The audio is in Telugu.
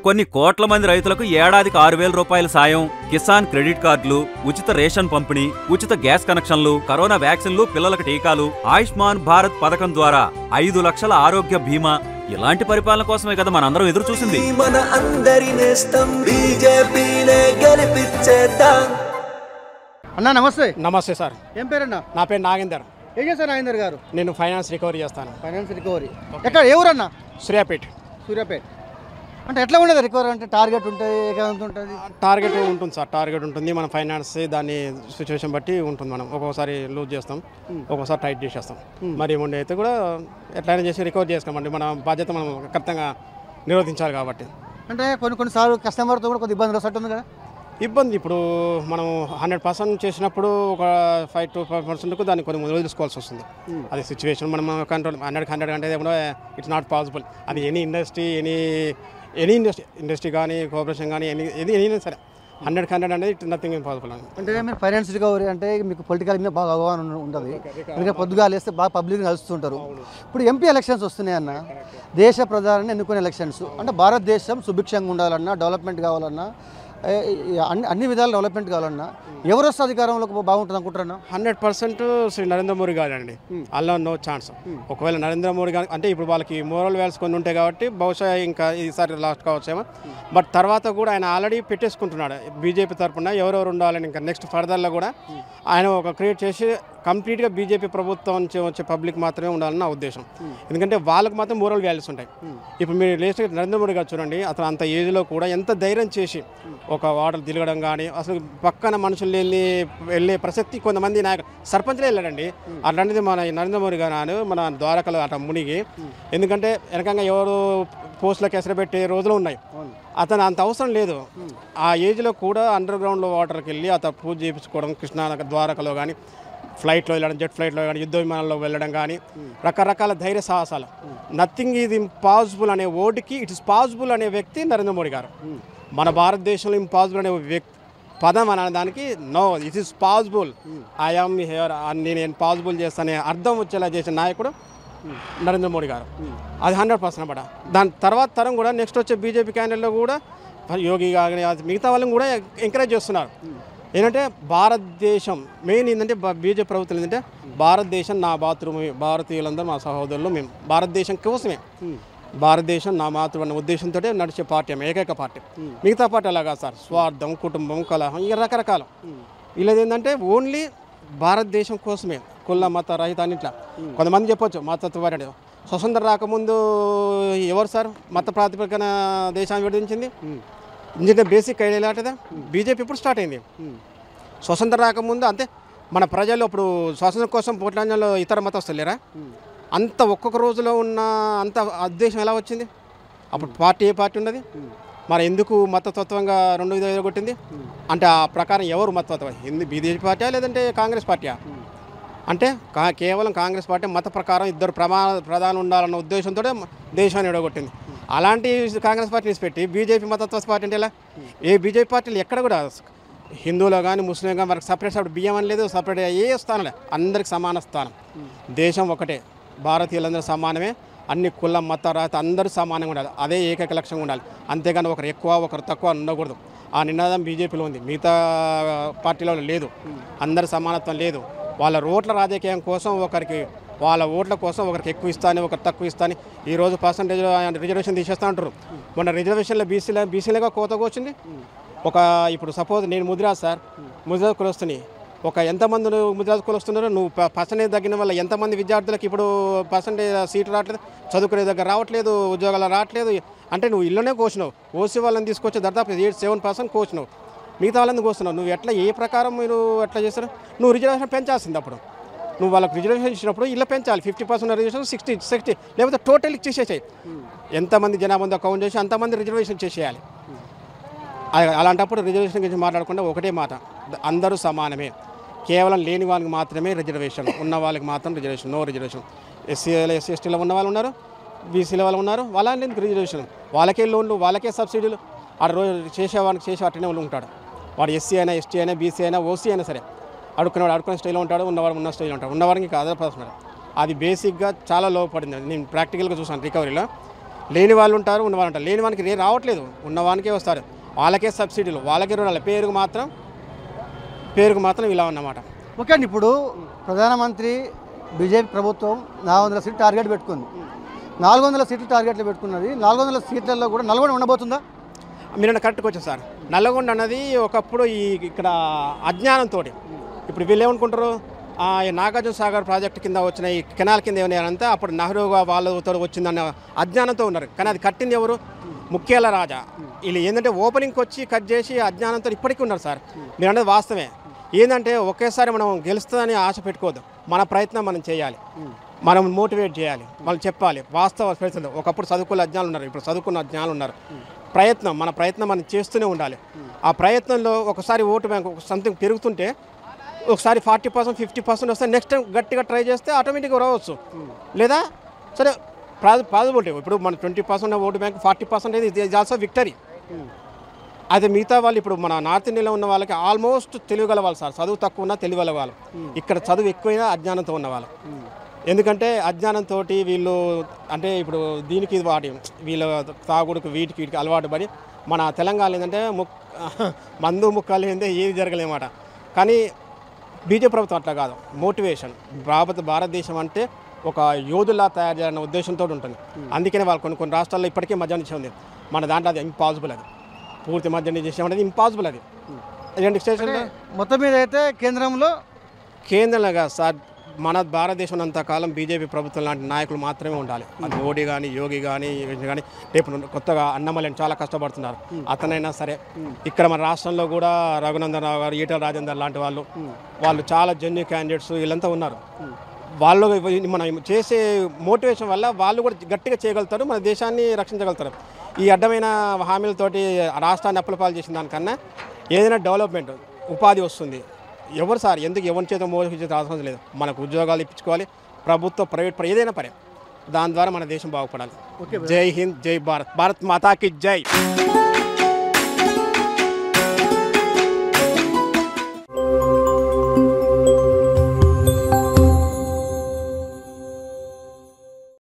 కొన్ని కోట్ల మంది రైతులకు ఏడాదికి 6,000 రూపాయల సాయం, కిసాన్ క్రెడిట్ కార్డులు, ఉచిత రేషన్ పంపిణీ, ఉచిత గ్యాస్ కనెక్షన్లు, కరోనా వ్యాక్సిన్లు, పిల్లలకు టీకాలు, ఆయుష్మాన్ భారత్ పథకం ద్వారా 5 లక్షల ఆరోగ్య బీమా. ఇలాంటి పరిపాలన కోసమే కదా మనందరం ఎదురు చూసింది. మన అందరి నేస్తం బీజేపీనే గెలిపించేద్దాం. అన్నా నమస్తే. నమస్తే సార్. ఏం పేరన్నా? నా పేరు నాగేందర్. ఏం చేస్తారు నాగేందర్ గారు? నేను ఫైనాన్స్ రికవరీ చేస్తాను. ఫైనాన్స్ రికవరీ ఎక్కడ, ఏ ఊరన్నా? సూర్యాపేట్. సూర్యాపేట్ అంటే ఎట్లా ఉండదు రికవరీ అంటే? టార్గెట్ ఉంటుంది, ఎంత ఉంటుంది? టార్గెట్ ఉంటుంది సార్, టార్గెట్ ఉంటుంది. మన ఫైనాన్స్ దాని సిచ్యువేషన్ బట్టి ఉంటుంది. మనం ఒక్కొక్కసారి లూజ్ చేస్తాం, ఒక్కొక్కసారి టైట్ చేసేస్తాం. మరి ఏముండి అయితే కూడా ఎట్లయినా చేసి రికవర్ చేసుకోమండి. మన బాధ్యత మనం ఖచ్చితంగా నిర్వర్తించాలి కాబట్టి. అంటే కొన్నిసార్లు కస్టమర్తో కూడా కొద్ది ఇబ్బందులు వస్తుంది కదా? ఇబ్బంది ఇప్పుడు మనం 100% చేసినప్పుడు ఒక 5 to 5% దాన్ని కొన్ని వదిలేసుకోవాల్సి వస్తుంది. అది సిచ్యువేషన్ మనం కంట్రోల్ 100 అంటే కూడా ఇట్స్ నాట్ పాసిబుల్. అది ఎనీ ఇండస్ట్రీ కానీ కోఆపరేషన్ కానీ ఎనీ సరే 100 అనేది ఇట్ నథింగ్ ఇంపాసిబుల్. అంటే మీరు ఫైనాన్స్ రికవరీ అంటే మీకు పొలిటికల్ మీద బాగా అవగాహన ఉంటుంది. ఎందుకంటే పొద్దుగా లేస్తే బాగా పబ్లిక్ కలుస్తుంటారు. ఇప్పుడు ఎంపీ ఎలక్షన్స్ వస్తున్నాయి అన్న, దేశ ప్రధాని ఎన్నుకునే ఎలక్షన్స్. అంటే భారతదేశం సుభిక్షంగా ఉండాలన్నా, డెవలప్మెంట్ కావాలన్నా, అన్ని విధాల డెవలప్మెంట్ కావాలన్నా ఎవరు వస్తే అధికారంలోకి బాగుంటుంది అనుకుంటారన్నా? 100% శ్రీ నరేంద్ర మోడీ గారు అండి. అలా నో ఛాన్స్. ఒకవేళ నరేంద్ర మోడీ గారు అంటే ఇప్పుడు వాళ్ళకి మోరల్ వాల్యూస్ కొన్ని ఉంటాయి కాబట్టి బహుశా ఇంకా ఈసారి లాస్ట్ కావచ్చేమో. బట్ తర్వాత కూడా ఆయన ఆల్రెడీ పెట్టేసుకుంటున్నాడు బీజేపీ తరఫున ఎవరెవరు ఉండాలని. ఇంకా నెక్స్ట్ ఫర్దర్లో కూడా ఆయన ఒక క్రియేట్ చేసి కంప్లీట్గా బీజేపీ ప్రభుత్వం నుంచి వచ్చే పబ్లిక్ మాత్రమే ఉండాలని నా ఉద్దేశం. ఎందుకంటే వాళ్ళకి మాత్రం మోరల్ వాల్యూస్ ఉంటాయి. ఇప్పుడు మీరు లేటెస్ట్ నరేంద్ర మోడీ గారు చూడండి, అతను అంత ఏజ్లో కూడా ఎంత ధైర్యం చేసి ఒక వాటర్ తిరగడం కానీ, అసలు పక్కన మనుషులు లేని వెళ్ళే ప్రసక్తి కొంతమంది నాయకులు సర్పంచ్లే వెళ్ళాడండి. అట్లాంటిది మన నరేంద్ర మోడీ గారు మన ద్వారకలో అట మునిగి, ఎందుకంటే వెనకంగా ఎవరు పోస్టులకు ఎసరు పెట్టే రోజులు ఉన్నాయి. అతను అంత అవసరం లేదు. ఆ ఏజ్లో కూడా అండర్ గ్రౌండ్లో వాటర్కి వెళ్ళి అతను పూజ చేయించుకోవడం, కృష్ణా ద్వారకలో కానీ, ఫ్లైట్లో వెళ్ళడం, జెట్ ఫ్లైట్లో కానీ, యుద్ధ విమానాల్లో వెళ్ళడం కానీ, రకరకాల ధైర్య సాహసాలు. నథింగ్ ఈజ్ ఇంపాసిబుల్ అనే వర్డ్కి ఇట్ ఇస్ పాసిబుల్ అనే వ్యక్తి నరేంద్ర మోడీ గారు. మన భారతదేశంలో ఇంపాసిబుల్ అనే పదం అనే దానికి no it is possible, I am here, నేను పాసిబుల్ చేస్తానే అర్థం వచ్చేలా చేసిన నాయకుడు నరేంద్ర మోడీ గారు. అది 100% అన్నమాట. దాని తర్వాత తరం కూడా నెక్స్ట్ వచ్చే బీజేపీ క్యాండిడేట్లో కూడా యోగి కానీ మిగతా వాళ్ళని కూడా ఎంకరేజ్ చేస్తున్నారు. ఏంటంటే భారతదేశం మెయిన్ ఏంటంటే బీజేపీ ప్రభుత్వం ఏంటంటే భారతదేశం నా మాతృభూమి, భారతీయులందరూ మా సహోదరులు, మేము భారతదేశం కోసమే, భారతదేశం నా మాతృ అన్న ఉద్దేశంతో నడిచే పార్టీ, ఏకైక పార్టీ. మిగతా పార్టీ అలాగా సార్, స్వార్థం, కుటుంబం, కలహం, ఇక రకరకాలు. ఇలా ఏంటంటే ఓన్లీ భారతదేశం కోసమే, కుల మత రహిత అన్నిట్లా. కొంతమంది చెప్పొచ్చు మతత్వాన్ని. స్వతంత్రం రాకముందు ఎవరు సార్ మత ప్రాతిపదికన దేశాన్ని విభజించింది? ఇంజనీర్ బేసిక్ ఐడియా లాంటిదా? బీజేపీ ఇప్పుడు స్టార్ట్ అయింది. స్వతంత్రం రాకముందు అంతే మన ప్రజలు అప్పుడు స్వాతంత్రం కోసం పోట్లాంజలో ఇతర మతస్థులు లేరా? అంత ఒక్కొక్క రోజులో ఉన్న అంత ఉద్దేశం ఎలా వచ్చింది? అప్పుడు పార్టీ ఏ పార్టీ ఉన్నది? మరి ఎందుకు మతతత్వంగా 2 విధాలు కొట్టింది అంటే ఆ ప్రకారం ఎవరు మతతత్వం? బీజేపీ పార్టీయా లేదంటే కాంగ్రెస్ పార్టీయా? అంటే కేవలం కాంగ్రెస్ పార్టీ మత ప్రకారం 2 ప్రధాని ఉండాలన్న ఉద్దేశంతో దేశాన్ని ఎడగొట్టింది. అలాంటి కాంగ్రెస్ పార్టీని పెట్టి బీజేపీ మతత్వ పార్టీ అంటే ఎలా? ఏ బీజేపీ పార్టీలు ఎక్కడ కూడా హిందువులో కానీ ముస్లిం కానీ మనకు సపరేట్ బియ్యం అని లేదు, సపరేట్ ఏ స్థానం లేదు, అందరికి సమాన స్థానం. దేశం ఒకటే, భారతీయులందరూ సమానమే, అన్ని కుల మత రాత అందరూ సమానంగా ఉండాలి. అదే ఏకైక లక్ష్యంగా ఉండాలి. అంతేగాని ఒకరు ఎక్కువ ఒకరు తక్కువ ఉండకూడదు. ఆ నినాదం బీజేపీలో ఉంది, మిగతా పార్టీలో లేదు. అందరి సమానత్వం లేదు. వాళ్ళ ఓట్ల రాజకీయం కోసం వాళ్ళ ఓట్ల కోసం ఒకరికి ఎక్కువ ఇస్తాను, ఒకరు తక్కువ ఇస్తాను. ఈరోజు పర్సంటేజ్ రిజర్వేషన్ తీసేస్తా అంటారు. మొన్న రిజర్వేషన్లో బీసీలుగా కోతకు వచ్చింది. ఇప్పుడు సపోజ్ నేను ముదిరాజ్ సార్, ముదిరాజ్ కులస్తుని, ఎంతమంది ముదిరాజ్ కులస్తున్నారు? నువ్వు పర్సంటేజ్ తగ్గిన వల్ల ఎంతమంది విద్యార్థులకు ఇప్పుడు పర్సంటేజ్ సీటు రావట్లేదు, చదువుకునే దగ్గర రావట్లేదు, ఉద్యోగాలు రావట్లేదు. అంటే నువ్వు ఇల్లునే కోసినావు, ఓసీ వాళ్ళని తీసుకొచ్చి దాదాపు 7% కోసినావు, మిగతా వాళ్ళని కోస్తున్నావు. నువ్వు ఎట్లా ఏ ప్రకారం మీరు ఎట్లా చేస్తారు? నువ్వు రిజర్వేషన్ పెంచాల్సింది. అప్పుడు నువ్వు వాళ్ళకి రిజర్వేషన్ ఇచ్చినప్పుడు ఇలా పెంచాలి. 50% రిజర్వేషన్ 60 లేకపోతే టోటల్ ఇచ్చేసేసాయి. ఎంతమంది జనాభా కౌంట్ చేసి అంతమంది రిజర్వేషన్ చేసేయాలి. అలాంటప్పుడు రిజర్వేషన్ గురించి మాట్లాడకుండా ఒకటే మాట, అందరూ సమానమే. కేవలం లేని వాళ్ళకి మాత్రమే రిజర్వేషన్, ఉన్న వాళ్ళకి మాత్రం రిజర్వేషన్, నో రిజర్వేషన్. ఎస్సీలో ఉన్న వాళ్ళు ఉన్నారు, బీసీల వాళ్ళు ఉన్నారు, వాళ్ళకి రిజర్వేషన్, వాళ్ళకే లోన్లు, వాళ్ళకే సబ్సిడీలు. ఆ రోజు చేసేవాడికి చేసే అట్టనే వాళ్ళు ఉంటాడు. వాడు ఎస్సీ అయినా, ఎస్టీ అయినా, బీసీ అయినా, ఓసీ అయినా సరే, అడుక్కునేవాడు అడుక్కునే స్టైల్లో ఉంటాడు, ఉన్నవాడు ఉన్న స్టైల్లో ఉంటాడు. ఉన్నవాడికి ఇంకా ఆధారపడుతున్నారు. అది బేసిక్గా చాలా లోపడింది. నేను ప్రాక్టికల్గా చూసాను రికవరీలో. లేని వాళ్ళు ఉంటారు, ఉన్న వాళ్ళు ఉంటారు. లేని వానికి నేను రావట్లేదు, ఉన్నవానికే వస్తారు. వాళ్ళకే సబ్సిడీలు, వాళ్ళకే రుణాలు, పేరుకు మాత్రం ఇలా ఉన్నమాట. ఓకే అండి, ఇప్పుడు ప్రధానమంత్రి బీజేపీ ప్రభుత్వం 400 సీట్లు టార్గెట్ పెట్టుకుంది. 400 సీట్లు టార్గెట్లు పెట్టుకున్నది. 400 సీట్లలో కూడా నల్గొండ ఉండబోతుందా? మీరు కరెక్ట్గా వచ్చారు సార్. నల్లగొండ అన్నది ఒకప్పుడు ఇక్కడ అజ్ఞానంతో, ఇప్పుడు వీళ్ళు ఏమనుకుంటారు, నాగార్జున సాగర్ ప్రాజెక్టు కింద వచ్చిన ఈ కెనాల్ కింద ఏమన్నారంటే అప్పుడు నెహ్రూ వాళ్ళతో వచ్చిందన్న అజ్ఞానంతో ఉన్నారు. కానీ అది కట్టింది ఎవరు? ముఖ్యాల రాజా. వీళ్ళు ఏంటంటే ఓపెనింగ్కి వచ్చి కట్ చేసి అజ్ఞానంతో ఇప్పటికీ ఉన్నారు సార్. మీరు అనేది వాస్తవమే. ఏంటంటే ఒకేసారి మనం గెలుస్తుందని ఆశ పెట్టుకోవద్దు. మన ప్రయత్నం మనం చేయాలి, మనం మోటివేట్ చేయాలి, వాళ్ళు చెప్పాలి వాస్తవ పరిస్థితులు. ఒకప్పుడు చదువుకున్న అజ్ఞానులు ఉన్నారు, ఇప్పుడు చదువుకున్న అజ్ఞానులు ఉన్నారు. మన ప్రయత్నం మనం చేస్తూనే ఉండాలి. ఆ ప్రయత్నంలో ఒకసారి ఓటు బ్యాంక్ సంథింగ్ పెరుగుతుంటే ఒకసారి 40%, 50% వస్తే నెక్స్ట్ టైం గట్టిగా ట్రై చేస్తే ఆటోమేటిక్గా రావచ్చు. లేదా సరే పాజిబిలిటీ, ఇప్పుడు మన 20% ఓటు బ్యాంక్ 40% ఇది ఆల్సో విక్టరీ. అదే మిగతా వాళ్ళు ఇప్పుడు మన నార్త్ ఇండియాలో ఉన్న వాళ్ళకి ఆల్మోస్ట్ తెలియగల వాళ్ళు సార్. చదువు తక్కువ ఉన్నా తెలియగల వాళ్ళు. ఇక్కడ చదువు ఎక్కువైనా అజ్ఞానంతో ఉన్నవాళ్ళు. ఎందుకంటే అజ్ఞానంతో వీళ్ళు అంటే ఇప్పుడు దీనికి వీళ్ళ తాగుడుకు వీటికి అలవాటు పడి మన తెలంగాణ ఏంటంటే మందు ముక్కలు ఏంటంటే ఏది జరగలేమాట. కానీ బీజేపీ ప్రభుత్వం అట్లా కాదు. మోటివేషన్, భారతదేశం అంటే ఒక యోధులా తయారు చేయాలన్న ఉద్దేశంతో ఉంటుంది. అందుకనే వాళ్ళు కొన్ని రాష్ట్రాల్లో ఇప్పటికే మద్యం నిషేధం ఉంది. మన దాంట్లో అది ఇంపాసిబుల్, అది పూర్తి మద్యం నిషేధం అనేది ఇంపాసిబుల్. అది స్టేషన్లో మొత్తం మీద అయితే కేంద్రంలో సార్ మన భారతదేశం అంతకాలం బీజేపీ ప్రభుత్వం లాంటి నాయకులు మాత్రమే ఉండాలి. అది మోడీ కానీ, యోగి కానీ రేపు కొత్తగా అన్నమయ్య చాలా కష్టపడుతున్నారు. అతనైనా సరే ఇక్కడ మన రాష్ట్రంలో కూడా రఘునందన్ రావు గారు, ఈటల రాజేందర్ లాంటి వాళ్ళు చాలా జెన్యూ క్యాండిడేట్స్ వీళ్ళంతా ఉన్నారు. వాళ్ళు మనం చేసే మోటివేషన్ వల్ల వాళ్ళు కూడా గట్టిగా చేయగలుగుతారు, మన దేశాన్ని రక్షించగలుగుతారు. ఈ అడ్డమైన హామీలతోటి రాష్ట్రాన్ని అప్పులపాలు చేసిన దానికన్నా ఏదైనా డెవలప్మెంట్, ఉపాధి వస్తుంది. ఎవరు సార్ ఎందుకు ఎవరి చేత మోహించే అవసరం లేదు. మనకు ఉద్యోగాలు ఇప్పించుకోవాలి, ప్రభుత్వ ప్రైవేట్ ఏదైనా పరే, దాని ద్వారా మన దేశం బాగుపడాలి. జై హింద్, జై భారత్, భారత్ మాతాకి జై.